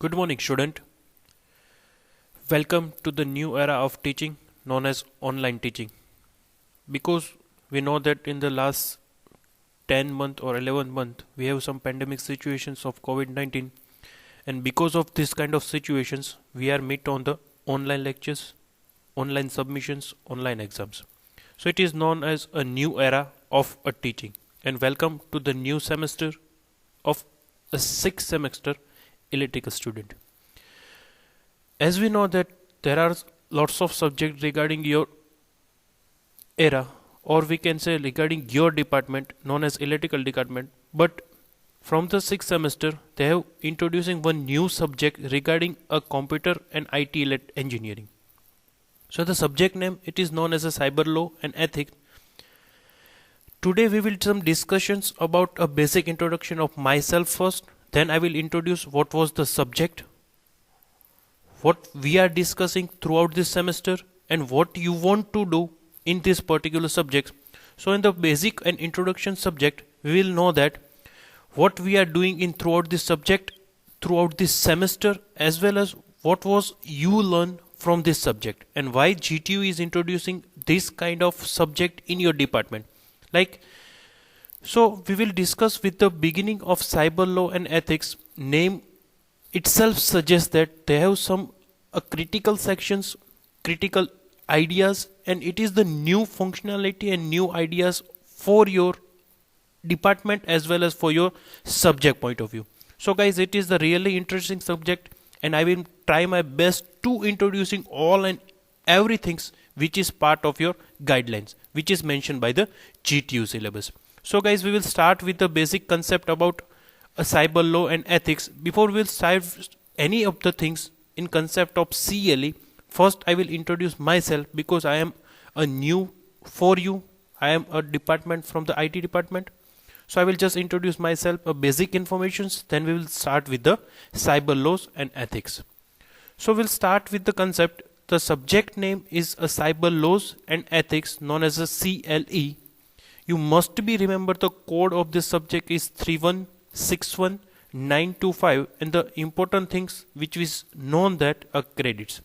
Good morning, student. Welcome to the new era of teaching known as online teaching. Because we know that in the last 10 month or 11 month we have some pandemic situations of COVID-19, and because of this kind of situations we are met on the online lectures, online submissions, online exams. So it is known as a new era of a teaching, and welcome to the new semester of a 6th semester electrical student. As we know that there are lots of subjects regarding your era, or we can say regarding your department known as electrical department, but from the 6th semester they have introducing one new subject regarding a computer and IT engineering. So the subject name, it is known as a cyber law and ethics. Today we will do some discussions about a basic introduction of myself first, then I will introduce what was the subject, what we are discussing throughout this semester, and what you want to do in this particular subject. So in the basic and introduction subject, we will know that what we are doing in throughout this subject, throughout this semester, as well as what was you learn from this subject, and why GTU is introducing this kind of subject in your department. So we will discuss with the beginning of cyber law and ethics. Name itself suggests that they have some critical sections, critical ideas, and it is the new functionality and new ideas for your department as well as for your subject point of view. So guys, it is the really interesting subject, and I will try my best to introducing all and everything which is part of your guidelines, which is mentioned by the GTU syllabus. So guys, we will start with the basic concept about a cyber law and ethics. Before we will start any of the things in concept of CLE, first I will introduce myself because I am a new for you. I am a department from the IT department. So I will just introduce myself, a basic informations, then we will start with the cyber laws and ethics. So we'll start with the concept. The subject name is a cyber laws and ethics known as a CLE. You must be remember the code of this subject is 3161925, and the important things which is known that are credits.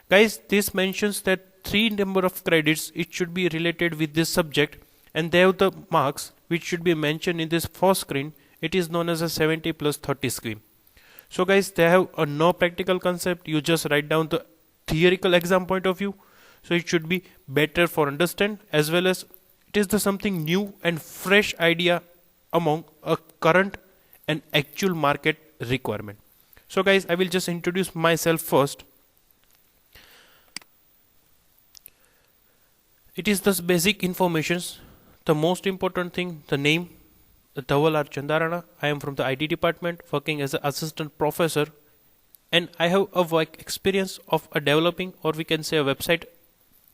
Guys, this mentions that 3 number of credits it should be related with this subject, and they have the marks which should be mentioned in this first screen. It is known as a 70 plus 30 scheme. So guys, they have a no practical concept. You just write down the theoretical exam point of view. So it should be better for understand, as well as it is the something new and fresh idea among a current and actual market requirement. So guys, I will just introduce myself first. It is the basic informations. The most important thing, the name, the Dhaval or Chandarana. I am from the IT department working as an assistant professor, and I have a work experience of a developing, or we can say a website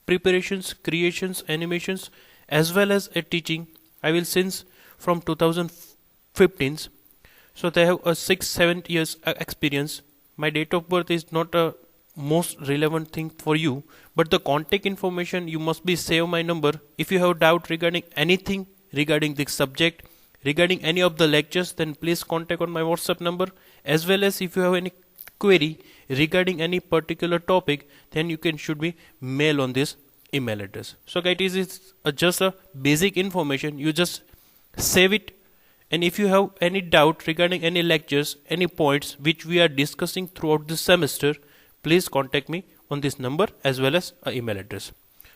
preparations, creations, animations, as well as a teaching. I will since from 2015. So they have a 6-7 years experience. My date of birth is not a most relevant thing for you, but the contact information you must be save my number. If you have doubt regarding anything regarding this subject, regarding any of the lectures, then please contact on my WhatsApp number, as well as if you have any query regarding any particular topic, then you can should be mail on this email address. So guys, it is just a basic information. You just save it, and if you have any doubt regarding any lectures, any points which we are discussing throughout this semester, please contact me on this number as well as a email address.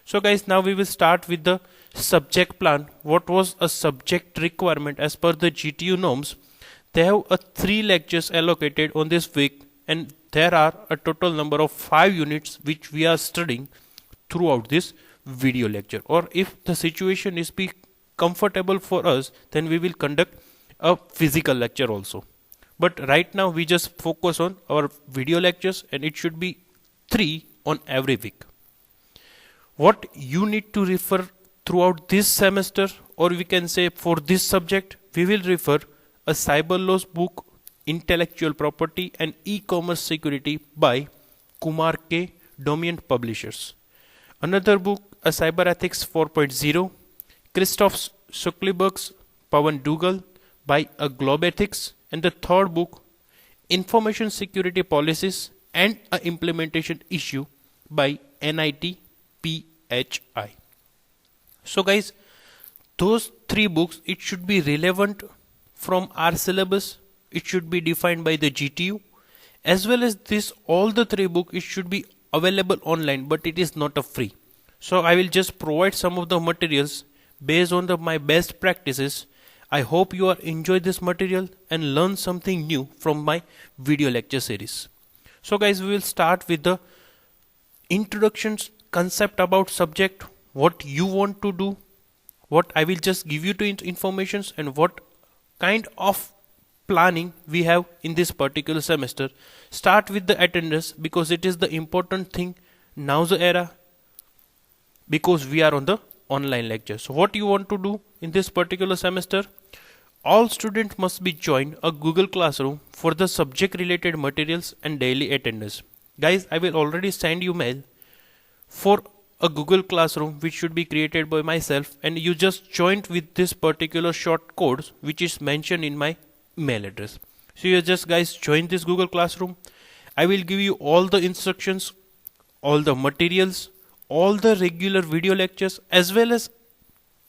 So guys, now we will start with the subject plan. What was a subject requirement as per the GTU norms? They have a 3 lectures allocated on this week, and there are a total number of 5 units which we are studying throughout this video lecture. Or if the situation is be comfortable for us, then we will conduct a physical lecture also. But right now we just focus on our video lectures, and it should be 3 on every week. What you need to refer throughout this semester, or we can say for this subject, we will refer a cyber laws book, Intellectual Property and E-commerce Security by Kumar K. Domain Publishers. Another book, a Cyber Ethics 4.0, Christoph Zuckerberg's Pawan Dougal by a Globe Ethics. And the third book, Information Security Policies and a Implementation issue by NIT PHI. So guys, those three books, it should be relevant from our syllabus. It should be defined by the GTU, as well as this all the three books, it should be available online, but it is not a free. So I will just provide some of the materials based on my best practices. I hope you are enjoy this material and learn something new from my video lecture series. So guys, we will start with the introductions concept about subject, what you want to do, what I will just give you to informations, and what kind of planning we have in this particular semester. Start with the attendance because it is the important thing now the era, because we are on the online lecture. So what you want to do in this particular semester, all students must be joined a Google Classroom for the subject related materials and daily attendance. Guys, I will already send you mail for a Google Classroom which should be created by myself, and you just joined with this particular short codes which is mentioned in my mail address. So you just guys join this Google Classroom. I will give you all the instructions, all the materials, all the regular video lectures, as well as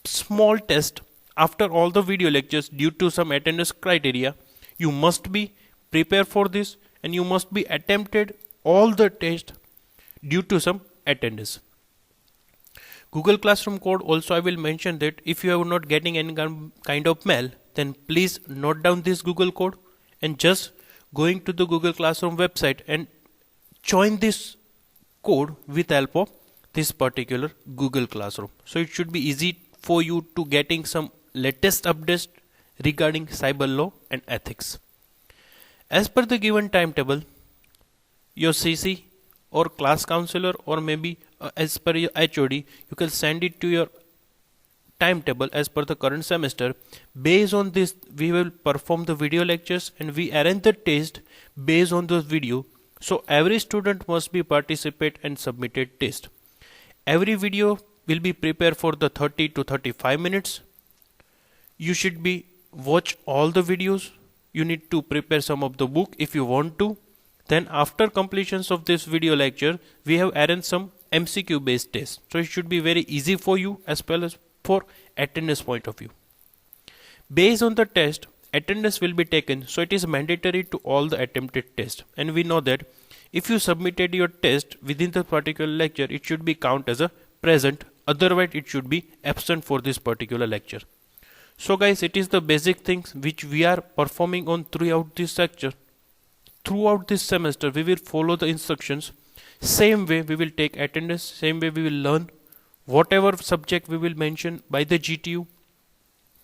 small test after all the video lectures. Due to some attendance criteria, you must be prepared for this, and you must be attempted all the test due to some attendance. Google Classroom code also I will mention that if you are not getting any kind of mail, then please note down this Google code and just going to the Google Classroom website and join this code with help of this particular Google Classroom. So it should be easy for you to getting some latest updates regarding cyber law and ethics. As per the given timetable, your CC or class counselor or maybe as per your HOD, you can send it to your timetable as per the current semester. Based on this, we will perform the video lectures and we arrange the test based on those video. So every student must be participate and submitted test. Every video will be prepared for the 30 to 35 minutes. You should be watch all the videos. You need to prepare some of the book if you want to. Then after completions of this video lecture, we have arranged some MCQ based tests. So it should be very easy for you as well as for attendance point of view. Based on the test, attendance will be taken. So it is mandatory to all the attempted tests. And we know that if you submitted your test within the particular lecture, it should be count as a present. Otherwise, it should be absent for this particular lecture. So guys, it is the basic things which we are performing on throughout this lecture. Throughout this semester, we will follow the instructions. Same way we will take attendance. Same way we will learn whatever subject we will mention by the GTU.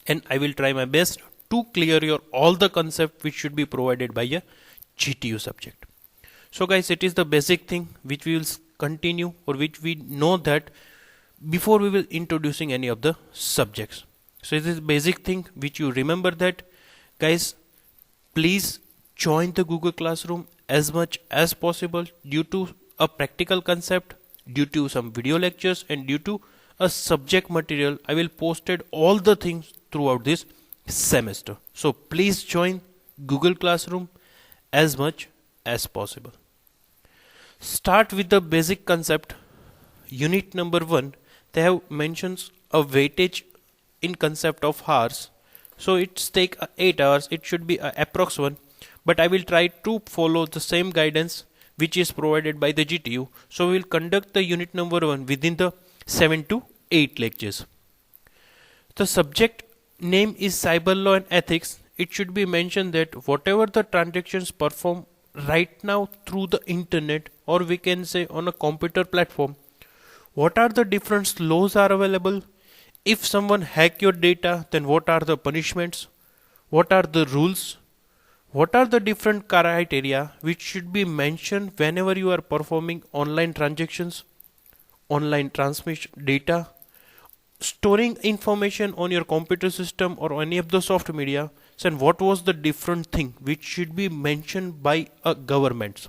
And I will try my best to clear your all the concept which should be provided by a GTU subject. So guys, it is the basic thing which we will continue, or which we know that before we will introducing any of the subjects. So it is basic thing which you remember that. Guys, please join the Google Classroom as much as possible due to a practical concept, due to some video lectures, and due to a subject material. I will posted all the things throughout this semester. So please join Google Classroom as much as possible. Start with the basic concept. Unit number 1, they have mentions a weightage in concept of hours. So it's take 8 hours. It should be a approx one, but I will try to follow the same guidance which is provided by the GTU. So we will conduct the unit number 1 within the 7 to 8 lectures. The subject name is cyber law and ethics. It should be mentioned that whatever the transactions performed right now through the internet, or we can say on a computer platform, what are the different laws are available? If someone hack your data, then what are the punishments? What are the rules? What are the different criteria which should be mentioned whenever you are performing online transactions, online transmission data, storing information on your computer system or any of the soft media? And what was the different thing which should be mentioned by a government?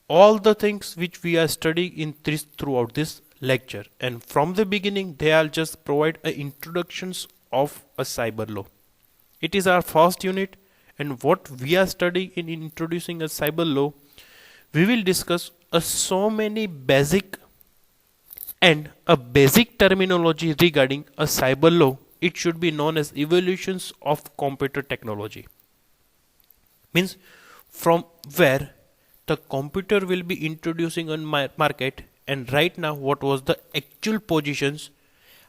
All the things which we are studying in this throughout this lecture, and from the beginning they are just provide a introductions of a cyber law. It is our first unit, and what we are studying in introducing a cyber law, we will discuss so many basic and a basic terminology regarding a cyber law. It should be known as evolutions of computer technology. Means from where the computer will be introducing on market, and right now what was the actual positions,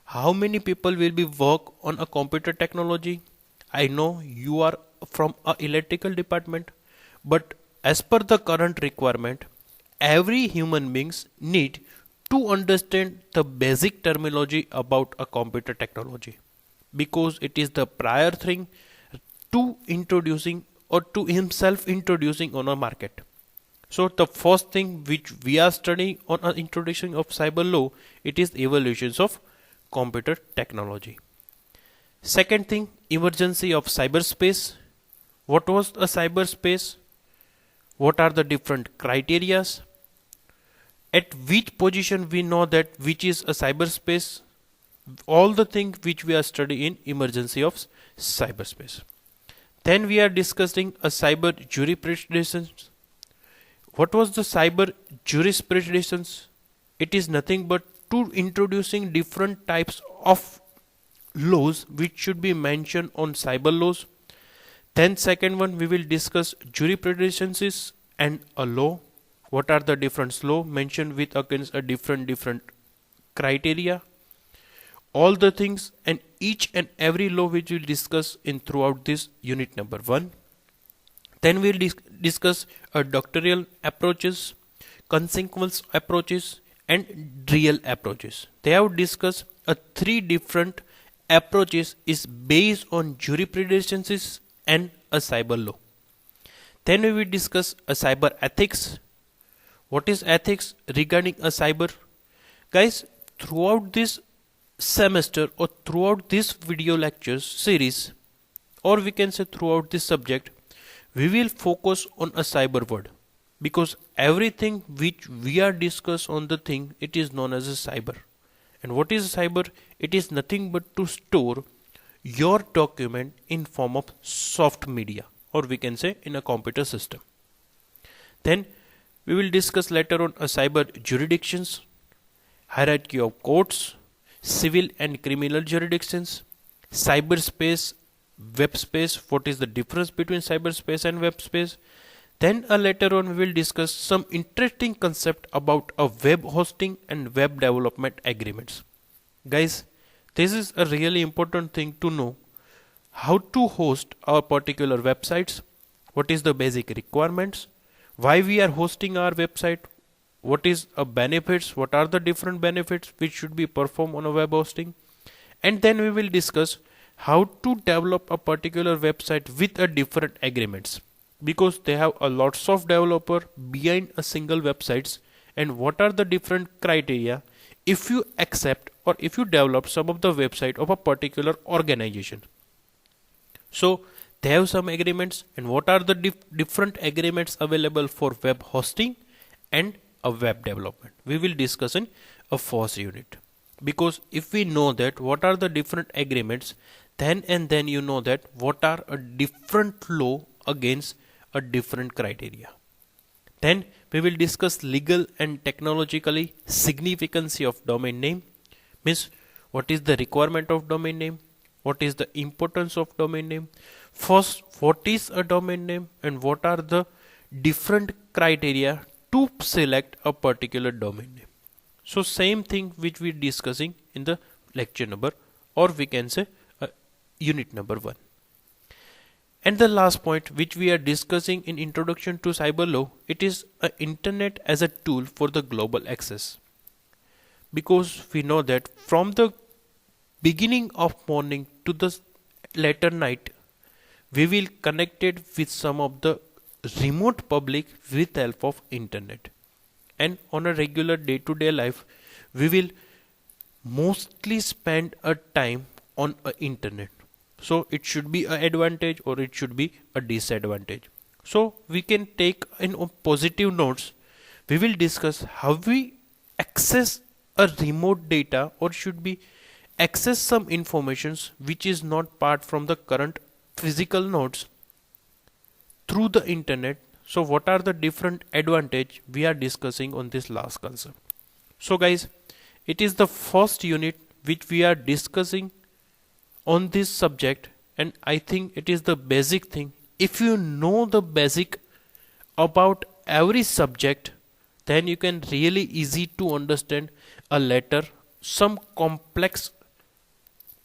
how many people will be work on a computer technology. I know you are from a electrical department, but as per the current requirement, every human beings need to understand the basic terminology about a computer technology, because it is the prior thing to introducing or to himself introducing on a market. So the first thing which we are studying on an introduction of cyber law, it is evolutions of computer technology. Second thing, emergency of cyberspace. What was a cyberspace? What are the different criterias? At which position we know that which is a cyberspace? All the things which we are studying in emergency of cyberspace. Then we are discussing a cyber jurisprudence. What was the cyber jurisprudence? It is nothing but to introducing different types of laws which should be mentioned on cyber laws. Then second one, we will discuss jurisprudences and a law. What are the different law mentioned with against a different criteria. All the things and each and every law which we will discuss in throughout this unit number 1. Then we will discuss a doctrinal approaches, consensual approaches and real approaches. They have discussed a 3 different approaches is based on jurisprudences and a cyber law. Then we will discuss a cyber ethics. What is ethics regarding a cyber? Guys, throughout this semester or throughout this video lectures series, or we can say throughout this subject, we will focus on a cyber word, because everything which we are discuss on the thing, it is known as a cyber. And what is cyber? It is nothing but to store your document in form of soft media, or we can say in a computer system. Then we will discuss later on a cyber jurisdictions, hierarchy of courts, civil and criminal jurisdictions, cyberspace, web space, what is the difference between cyberspace and web space. Then later on we will discuss some interesting concept about a web hosting and web development agreements. Guys, this is a really important thing to know, how to host our particular websites, what is the basic requirements, why we are hosting our website, what is a benefits, what are the different benefits which should be performed on a web hosting. And then we will discuss how to develop a particular website with a different agreements, because they have a lots of developer behind a single websites, and what are the different criteria if you accept or if you develop some of the website of a particular organization. So they have some agreements, and what are the different agreements available for web hosting and a web development. We will discuss in a first unit, because if we know that what are the different agreements, then you know that what are a different law against a different criteria. Then we will discuss legal and technologically significance of domain name, means what is the requirement of domain name, what is the importance of domain name. First, what is a domain name and what are the different criteria to select a particular domain name. So same thing which we are discussing in the lecture number, or we can say unit number 1. And the last point which we are discussing in introduction to cyber law, it is internet as a tool for the global access. Because we know that from the beginning of morning to the later night, we will connected with some of the remote public with help of internet. And on a regular day-to-day life, we will mostly spend a time on a internet. So it should be an advantage or it should be a disadvantage. So we can take in positive notes. We will discuss how we access a remote data, or should be access some informations which is not part from the current physical nodes. through the internet. So what are the different advantage we are discussing on this last concept? So guys, it is the first unit which we are discussing on this subject, and I think it is the basic thing. If you know the basic about every subject, then you can really easy to understand a letter, some complex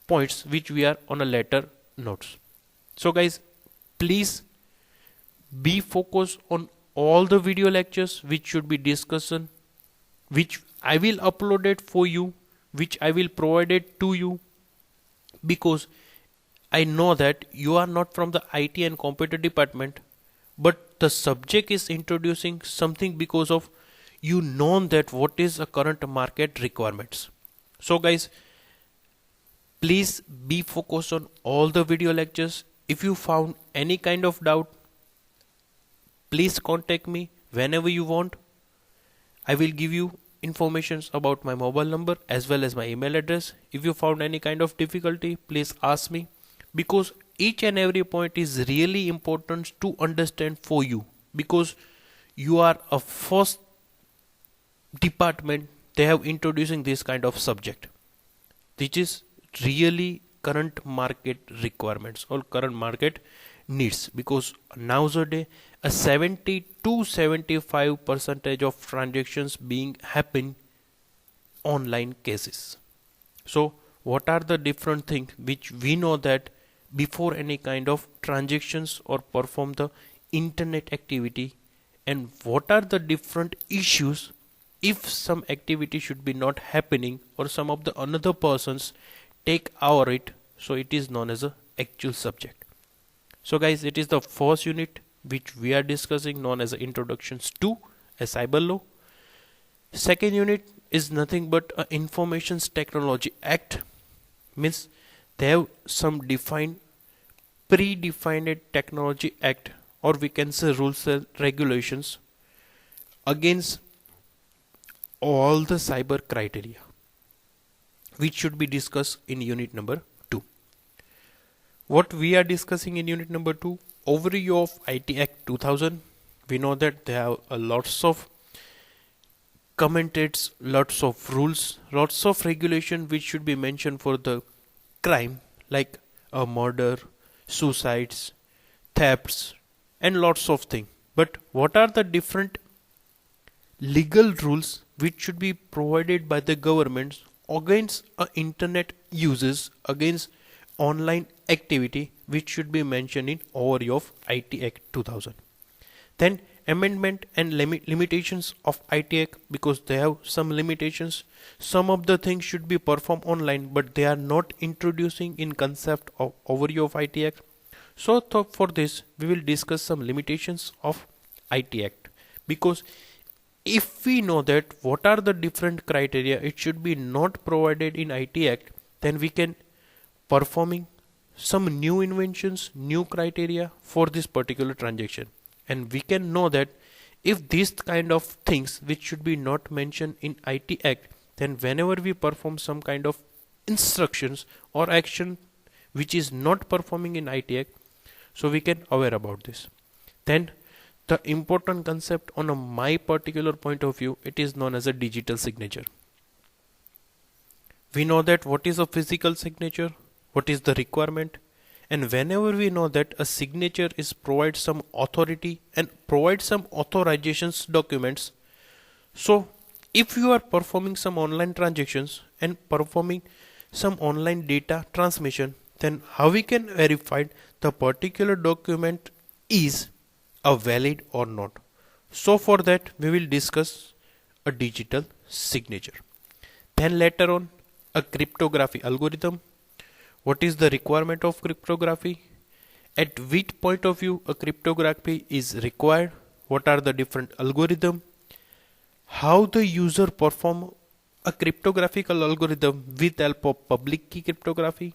points which we are on a letter notes. So guys, please be focused on all the video lectures which should be discussed, which I will upload it for you, which I will provide it to you, because I know that you are not from the IT and computer department, but the subject is introducing something because of you know that what is a current market requirements. So guys, please be focused on all the video lectures. If you found any kind of doubt, please contact me whenever you want. I will give you informations about my mobile number as well as my email address. If you found any kind of difficulty, please ask me, because each and every point is really important to understand for you, because you are a first department they have introducing this kind of subject, which is really current market requirements or current market needs, because nowadays a 70 to 75% of transactions being happen online cases. So what are the different things which we know that before any kind of transactions or perform the internet activity, and what are the different issues if some activity should be not happening or some of the another persons take over it. So it is known as a actual subject. So guys, it is the first unit which we are discussing, known as introductions to a cyber law. Second unit is nothing but a Informations Technology Act, means they have some predefined technology act, or we can say rules and regulations against all the cyber criteria, which should be discussed in unit number 2. What we are discussing in unit number 2, overview of IT Act 2000. We know that there are lots of commentates, lots of rules, lots of regulation which should be mentioned for the crime, like a murder, suicides, thefts, and lots of things. But what are the different legal rules which should be provided by the governments against internet uses, against online activity, which should be mentioned in overview of IT Act 2000. Then amendment and limitations of IT Act, because they have some limitations. Some of the things should be performed online, but they are not introducing in concept of overview of IT Act. So for this we will discuss some limitations of IT Act, because if we know that what are the different criteria it should be not provided in IT Act, then we can performing some new inventions, new criteria for this particular transaction. And we can know that if these kind of things which should be not mentioned in IT Act, then whenever we perform some kind of instructions or action which is not performing in IT Act, so we can aware about this. Then the important concept on my particular point of view, it is known as a digital signature. We know that what is a physical signature, what is the requirement, and whenever we know that a signature is provide some authority and provide some authorizations documents. So if you are performing some online transactions and performing some online data transmission, then how we can verify the particular document is a valid or not. So for that we will discuss a digital signature. Then later on, a cryptography algorithm. What is the requirement of cryptography? At which point of view a cryptography is required? What are the different algorithm? How the user perform a cryptographic algorithm with help of public key cryptography,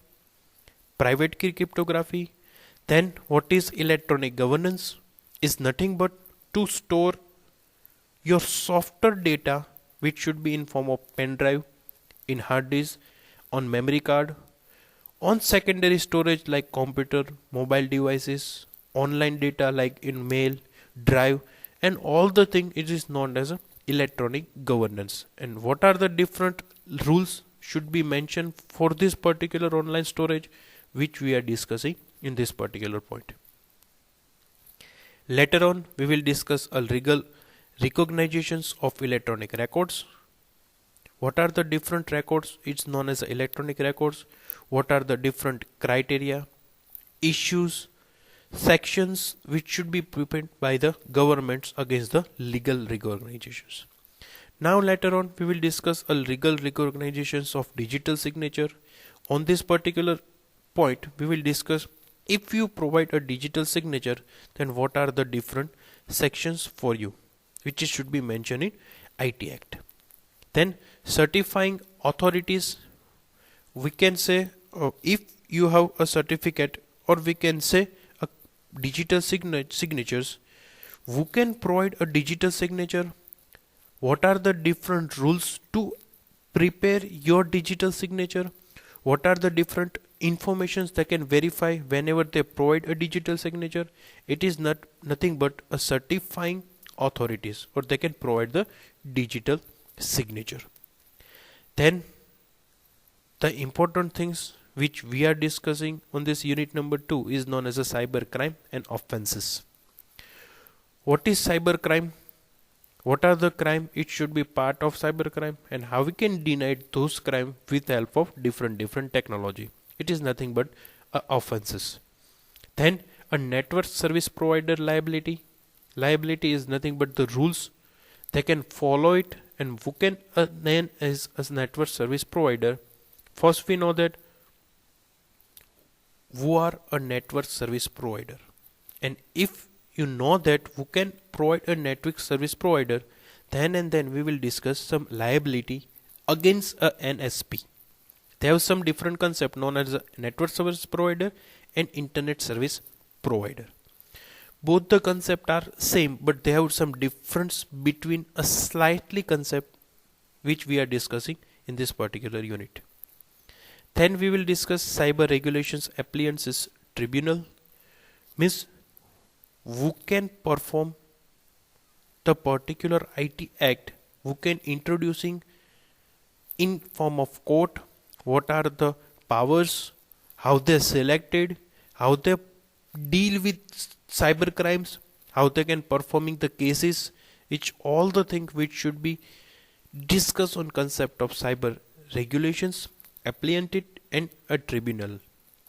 private key cryptography. Then what is electronic governance? Is nothing but to store your software data, which should be in form of pen drive, in hard disk, on memory card, on secondary storage like computer, mobile devices, online data like in mail, drive, and all the thing it is known as a electronic governance. And what are the different rules should be mentioned for this particular online storage, which we are discussing in this particular point. Later on, we will discuss a legal recognitions of electronic records. What are the different records? It's known as electronic records. What are the different criteria, issues, sections which should be prepared by the governments against the legal recognitions. Now later on we will discuss a legal recognitions of digital signature. On this particular point we will discuss if you provide a digital signature, then what are the different sections for you, which should be mentioned in IT Act. Then certifying authorities, we can say if you have a certificate, or we can say a digital signatures, who can provide a digital signature, what are the different rules to prepare your digital signature, what are the different informations they can verify whenever they provide a digital signature. It is nothing but a certifying authorities, or they can provide the digital signature. Then the important things which we are discussing on this unit number 2 is known as a cybercrime and offenses. What is cybercrime? What are the crime? It should be part of cybercrime, and how we can deny those crime with the help of different technology. It is nothing but offenses. Then a network service provider liability. Liability is nothing but the rules. They can follow it, and who can name as a network service provider. First we know that who are a network service provider, and if you know that who can provide a network service provider, then and then we will discuss some liability against a NSP. They have some different concept known as a network service provider and internet service provider. Both the concept are same, but they have some difference between a slightly concept which we are discussing in this particular unit. Then we will discuss cyber regulations appliances tribunal, means who can perform the particular IT Act, who can introducing in form of court, what are the powers, how they selected, how they deal with cyber crimes, how they can performing the cases, which all the things which should be discussed on concept of cyber regulations, appellate and a tribunal.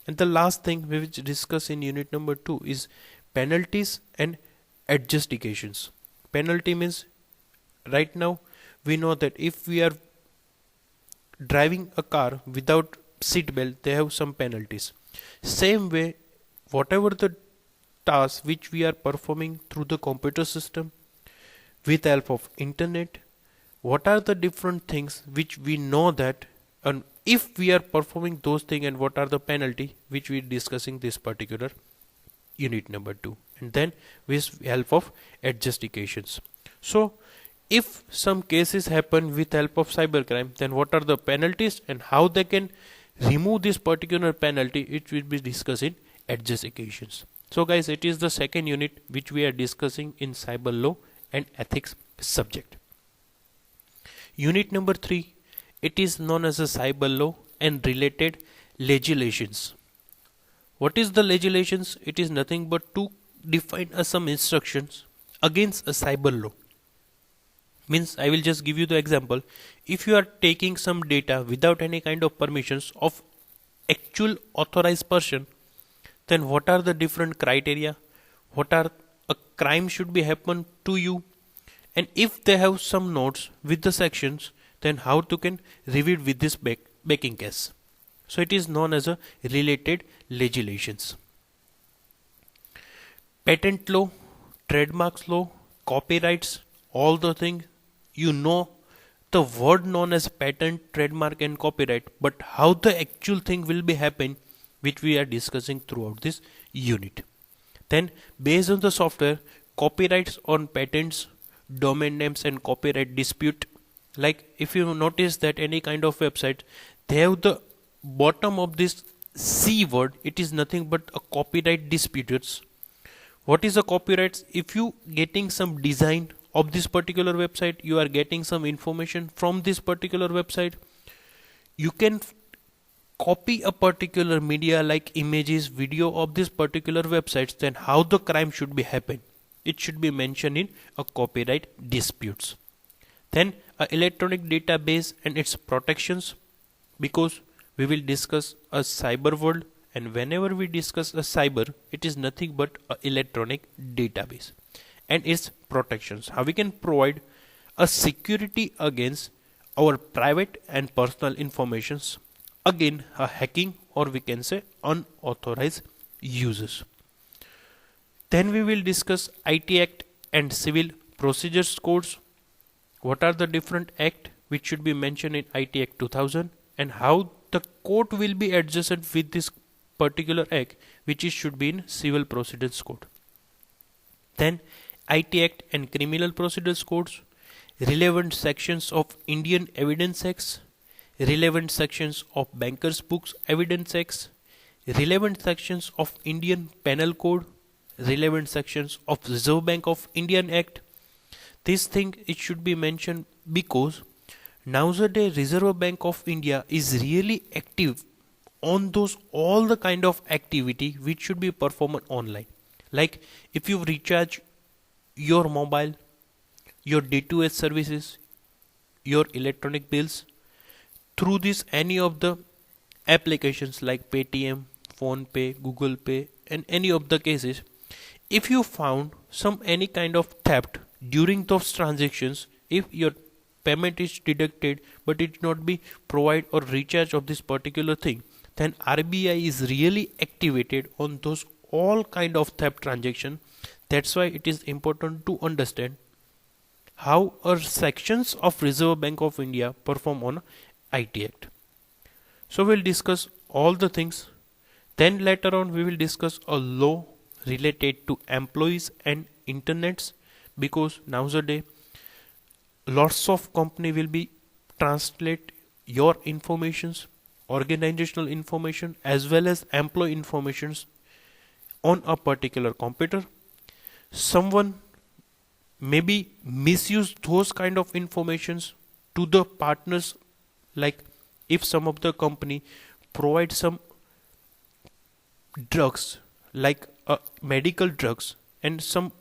And the last thing we will discuss in unit number 2 is penalties and adjudications. Penalty means right now we know that if we are driving a car without seat belt, they have some penalties. Same way, whatever the task which we are performing through the computer system with help of internet, what are the different things which we know that, and if we are performing those things, and what are the penalty which we are discussing this particular unit number 2, and then with help of adjudications. So if some cases happen with help of cybercrime, then what are the penalties and how they can remove this particular penalty, it will be discussed in adjudications. So guys, it is the second unit which we are discussing in cyber law and ethics subject. Unit number 3, it is known as a cyber law and related legislations. What is the legislations? It is nothing but to define some instructions against a cyber law. Means I will just give you the example. If you are taking some data without any kind of permissions of actual authorized person, then what are the different criteria? What are a crime should be happen to you? And if they have some notes with the sections, then how to can review with this backing case. So it is known as a related legislations. Patent law, trademarks law, copyrights, all the things, you know the word known as patent, trademark and copyright, but how the actual thing will be happen, which we are discussing throughout this unit. Then based on the software, copyrights on patents, domain names and copyright dispute. Like if you notice that any kind of website, they have the bottom of this C word, it is nothing but a copyright disputes. What is the copyrights? If you getting some design of this particular website, you are getting some information from this particular website, you can copy a particular media like images, video of this particular websites, then how the crime should be happen? It should be mentioned in a copyright disputes. Then a electronic database and its protections, because we will discuss a cyber world, and whenever we discuss a cyber, it is nothing but a electronic database and its protections. How we can provide a security against our private and personal informations, again a hacking, or we can say unauthorized uses. Then we will discuss IT Act and Civil Procedures Codes. What are the different act which should be mentioned in IT Act 2000, and how the court will be adjusted with this particular act which should be in Civil Procedures Code. Then IT Act and Criminal Procedures Codes, relevant sections of Indian Evidence Acts, relevant sections of Bankers Books Evidence Acts, relevant sections of Indian Penal Code, relevant sections of Reserve Bank of Indian Act. This thing it should be mentioned because nowadays Reserve Bank of India is really active on those all the kind of activity which should be performed online. Like if you recharge your mobile, your D2H services, your electronic bills through this any of the applications like Paytm, PhonePe, Google Pay, and any of the cases, if you found some any kind of theft during those transactions, if your payment is deducted but it not be provide or recharge of this particular thing, then RBI is really activated on those all kind of theft transaction. That's why it is important to understand how our sections of Reserve Bank of India perform on IT Act. So we'll discuss all the things. Then later on we will discuss a law related to employees and internets, because nowadays lots of company will be translate your informations, organizational information as well as employee informations on a particular computer. Someone maybe misuse those kind of informations to the partners, like if some of the company provide some drugs like medical drugs, and some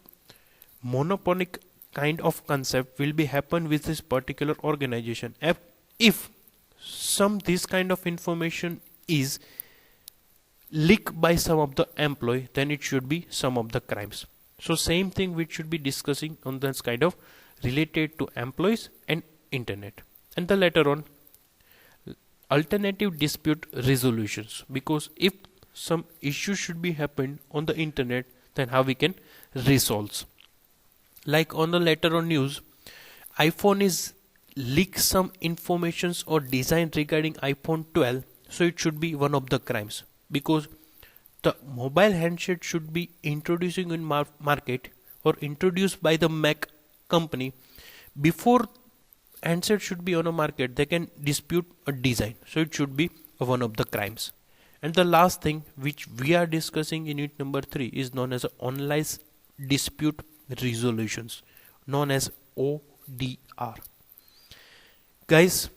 monopolic kind of concept will be happen with this particular organization. If some this kind of information is leaked by some of the employee, then it should be some of the crimes. So same thing which should be discussing on this kind of related to employees and internet. And the later on alternative dispute resolutions, because if some issue should be happened on the internet, then how we can resolve. Like on the later on news, iPhone is leak some informations or design regarding iPhone 12, so it should be one of the crimes, because the mobile handset should be introducing in market or introduced by the Mac company. Before handset should be on a market, they can dispute a design, so it should be one of the crimes. And the last thing which we are discussing in unit number 3 is known as online dispute resolutions, known as ODR. Guys,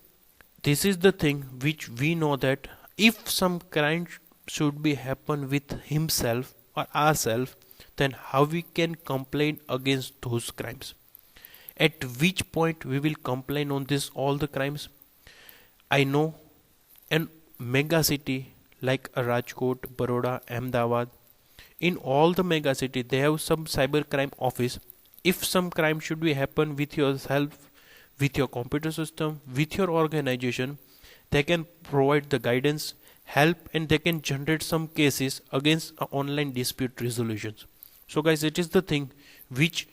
this is the thing which we know that if some crime should be happen with himself or ourselves, then how we can complain against those crimes, at which point we will complain on this all the crimes. I know an mega city like Rajkot, Baroda, Ahmedabad, in all the mega city they have some cyber crime office. If some crime should be happen with yourself, with your computer system, with your organization, they can provide the guidance, help, and they can generate some cases against online dispute resolutions. So guys, it is the thing which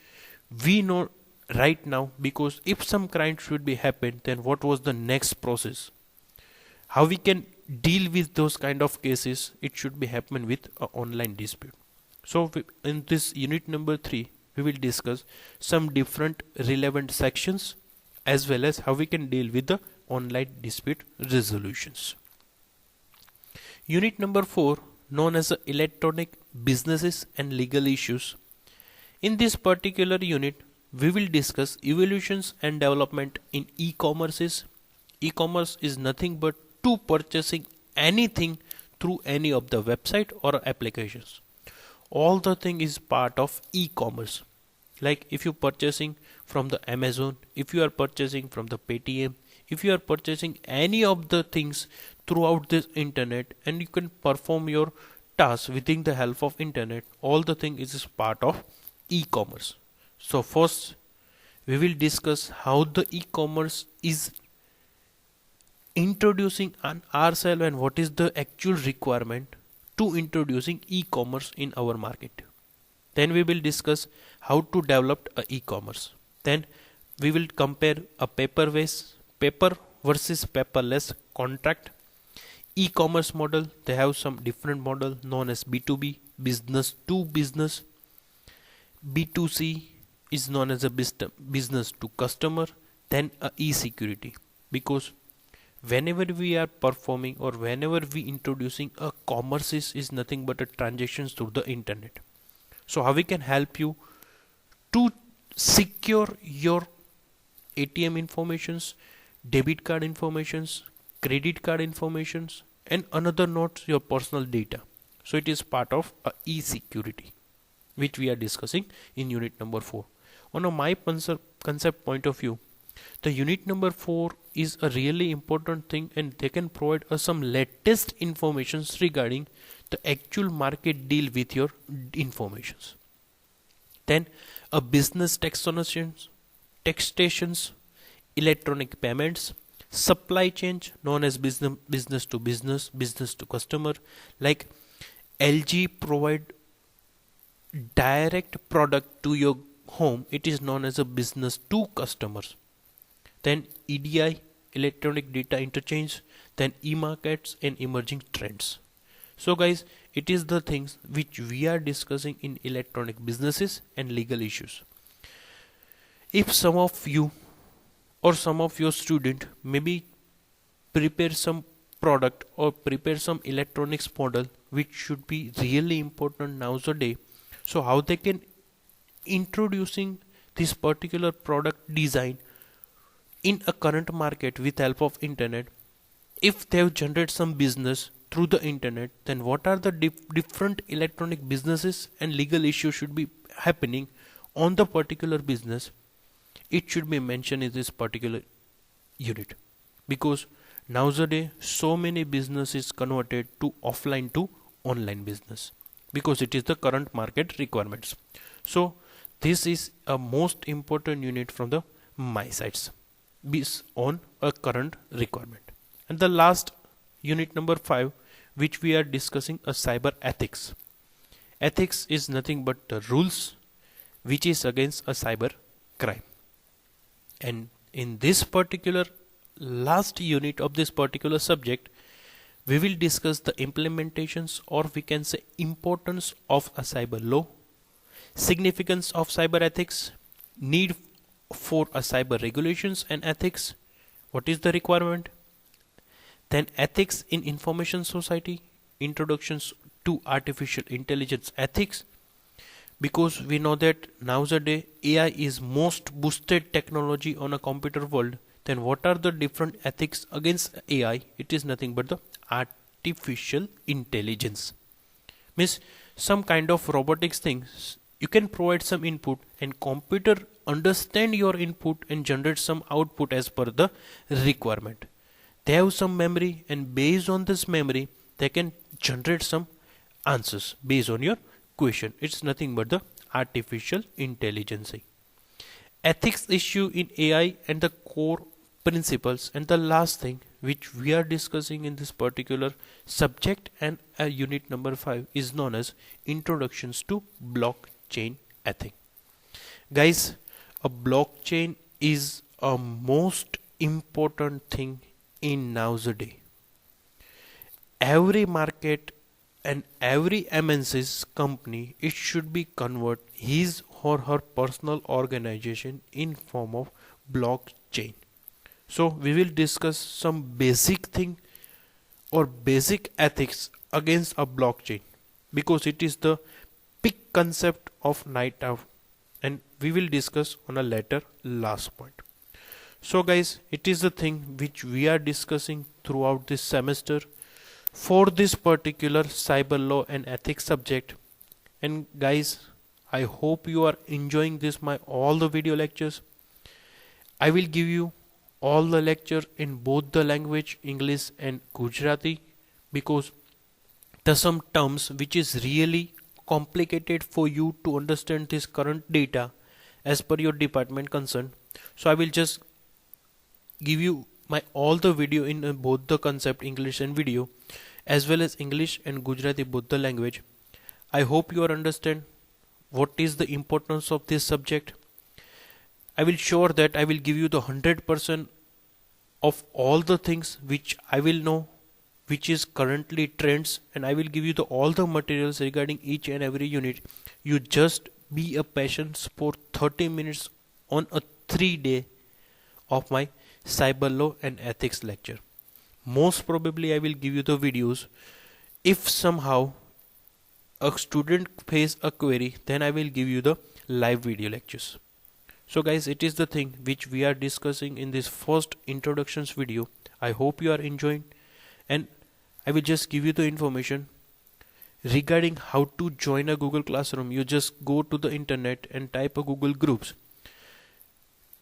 we know right now, because if some crime should be happen, then what was the next process, how we can deal with those kind of cases, it should be happen with an online dispute. So in this unit number 3 we will discuss some different relevant sections as well as how we can deal with the online dispute resolutions. Unit number 4 known as electronic businesses and legal issues. In this particular unit, we will discuss evolutions and development in e-commerce. E-commerce is nothing but to purchasing anything through any of the website or applications. All the thing is part of e-commerce. Like if you purchasing from the Amazon, if you are purchasing from the Paytm, if you are purchasing any of the things throughout this internet, and you can perform your tasks within the help of internet, all the thing is part of e-commerce. So first we will discuss how the e-commerce is introducing on ourselves and what is the actual requirement to introducing e-commerce in our market. Then we will discuss how to develop a e-commerce. Then we will compare a paper versus paperless contract. E-commerce model, they have some different model known as B2B, business to business. B2C is known as a business to customer. Then a e-security, because whenever we are performing or whenever we introducing a commerce is nothing but a transactions through the internet. So how we can help you to secure your ATM informations, debit card informations, credit card informations, and another notes your personal data. So it is part of a e-security, which we are discussing in unit number 4. On a my concept point of view, the unit number 4 is a really important thing, and they can provide us some latest informations regarding the actual market deal with your informations. Then a business taxations, electronic payments, supply chain known as business to business, business to customer. Like LG provide direct product to your home, it is known as a business to customers. Then EDI, electronic data interchange, then e-markets and emerging trends. So guys, it is the things which we are discussing in electronic businesses and legal issues. If some of you or some of your student maybe prepare some product or prepare some electronics model which should be really important nowadays, so how they can introducing this particular product design in a current market with help of internet. If they have generated some business through the internet, then what are the different electronic businesses and legal issues should be happening on the particular business, it should be mentioned in this particular unit. Because nowadays so many businesses converted to offline to online business, because it is the current market requirements. So this is a most important unit from the my sides based on a current requirement. And the last unit number 5, which we are discussing, a cyber ethics. Ethics is nothing but the rules which is against a cyber crime. And in this particular last unit of this particular subject, we will discuss the implementations, or we can say importance of a cyber law, significance of cyber ethics, need for a cyber regulations and ethics, what is the requirement, then ethics in information society, introductions to artificial intelligence ethics, because we know that nowadays AI is most boosted technology on a computer world. Then what are the different ethics against AI? It is nothing but the artificial intelligence. Means some kind of robotics things, you can provide some input and computer understand your input and generate some output as per the requirement. They have some memory, and based on this memory they can generate some answers based on your question. It's nothing but the artificial intelligence. Ethics issue in AI and the core principles. And the last thing which we are discussing in this particular subject and unit number 5 is known as introductions to blockchain ethics. Guys, a blockchain is a most important thing in nowadays. Every market and every MNC's company, it should be convert his or her personal organization in form of blockchain. So we will discuss some basic thing or basic ethics against a blockchain, because it is the big concept of night out, and we will discuss on a later last point. So guys, it is the thing which we are discussing throughout this semester for this particular cyber law and ethics subject. And guys, I hope you are enjoying this my all the video lectures. I will give you all the lecture in both the language English and Gujarati, because there are some terms which is really complicated for you to understand this current data as per your department concern. So I will just give you my all the video in both the concept English and video, as well as English and Gujarati both the language. I hope you are understand what is the importance of this subject. I will sure that I will give you the 100% of all the things which I will know, which is currently trends, and I will give you all the materials regarding each and every unit. You just be a patient for 30 minutes on a 3-day of my cyber law and ethics lecture. Most probably I will give you the videos. If somehow a student face a query, then I will give you the live video lectures. So guys, it is the thing which we are discussing in this first introductions video. I hope you are enjoying, and I will just give you the information regarding how to join a Google Classroom. You just go to the internet and type a Google Groups.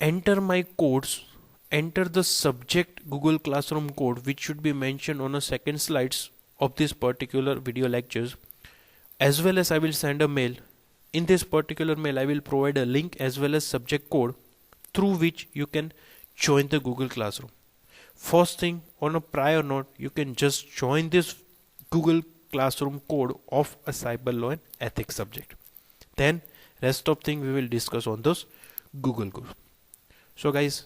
Enter my codes, enter the subject Google Classroom code, which should be mentioned on the second slides of this particular video lectures, as well as I will send a mail. In this particular mail I will provide a link as well as subject code through which you can join the Google Classroom. First thing, on a prior note, you can just join this Google Classroom code of a cyber law and ethics subject. Then rest of thing we will discuss on those Google group. So guys,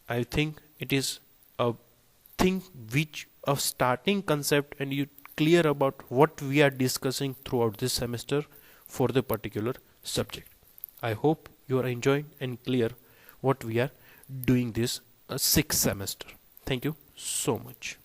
I think it is a thing which a starting concept, and you clear about what we are discussing throughout this semester for the particular subject. I hope you are enjoying and clear what we are doing this 6th semester. Thank you so much.